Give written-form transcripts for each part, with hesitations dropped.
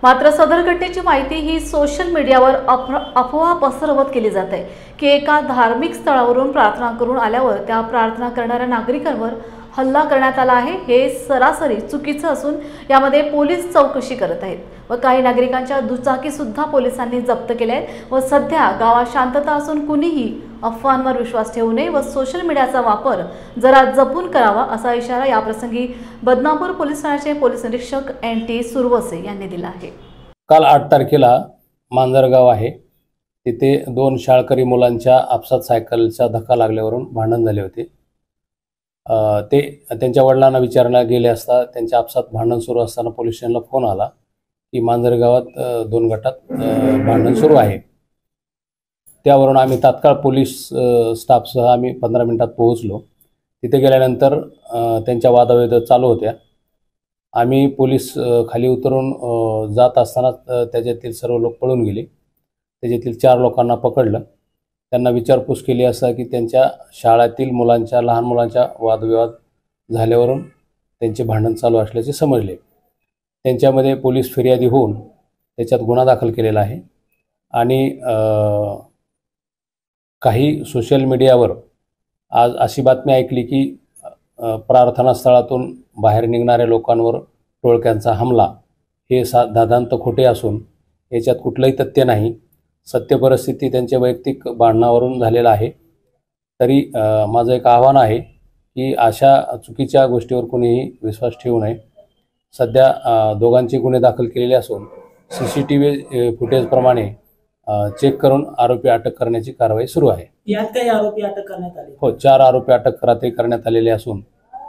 मात्र सदर घटनेची माहिती ही सोशल मीडियावर अफवा पसरवत केली जाते की एका धार्मिक स्थळावरून प्रार्थना करून आल्यावर त्या प्रार्थना करणाऱ्या नागरिकांवर हल्ला करण्यात आला आहे। हे सरासरी चुकीचं असून यामध्ये पोलीस चौकशी करत आहेत व काही नागरिकांच्या दुचाकी सुद्धा पोलिसांनी जप्त केल्या आहेत व सध्या गावात शांतता असून कुणीही अफवांवर विश्वास ठेवू नये व सोशल मीडियाचा वापर जरा जपून करावा असा इशारा याप्रसंगी बदनापूर पोलीस ठाण्याचे पोलीस निरीक्षक NT सुरवसे यांनी दिला आहे। काल 8 तारखेला मांजरगाव आहे तिथे 2 शाळकरी मुलांच्या आपसात सायकलचा धक्का लागल्यावरून भांडण झाले होते। ते त्यांच्या वडिलांना विचारण्याला गेले असता त्यांच्या आपसात भांडण सुरू असताना पोलीस स्टेशनला फोन आला की मांजरगावात 2 गटात भांडण सुरू आहे। त्यावरून आम्ही तात्काळ पोलीस स्टाफसह आम्ही 15 मिनिटात पोहोचलो। तिथे गेल्यानंतर त्यांच्या वादाविवाद चालू होत्या। आम्ही पोलीस खाली उतरून जात असताना त्याच्यातील सर्व लोक पळून गेले। त्याच्यातील 4 लोकांना पकडलं। त्यांना विचारपूस केली असता की त्यांच्या शाळेतील मुलांच्या लहान मुलांच्या वादविवाद झाल्यावरून त्यांचे भांडण चालू असल्याचे समजले। त्यांच्यामध्ये पोलीस फिर्यादी होऊन त्याच्यात गुन्हा दाखल केलेला आहे आणि काही सोशल मीडियावर आज अशी बातमी ऐकली की प्रार्थनास्थळातून बाहेर निघणाऱ्या लोकांवर टोळक्यांचा हमला हे दादांत खोटे असून याच्यात कुठलंही तथ्य नाही। सत्य परिस्थिती त्यांच्या वैयक्तिक भांडणावरून झालेला आहे। तरी माझं एक आव्हान आहे की अशा चुकीच्या गोष्टीवर कोणीही विश्वास ठेवू नये। सध्या दोघांचे गुन्हे दाखल केलेले असून CCTV फुटेजप्रमाणे चेक करून आरोपी अटक करण्याची कारवाई सुरू आहे। यात काही आरोपी अटक करण्यात आले? हो, 4 आरोपी अटक रात्री करण्यात आलेले असून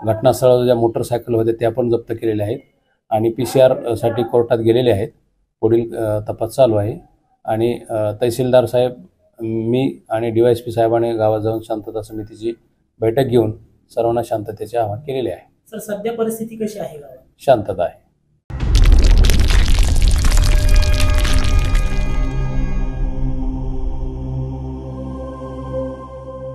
घटनास्थळावर ज्या मोटरसायकल होत्या त्या पण जप्त केलेल्या आहेत आणि PCR साठी कोर्टात गेलेले आहेत। पुढील तपास चालू आहे आणि तहसीलदार साहेब, मी आणि DYSP साहेबांनी गावात जाऊन शांतता समितीची बैठक घेऊन सर्वांना शांततेचे आवाहन केलेले आहे। सर, सध्या परिस्थिती कशी आहे गावात? शांतता आहे।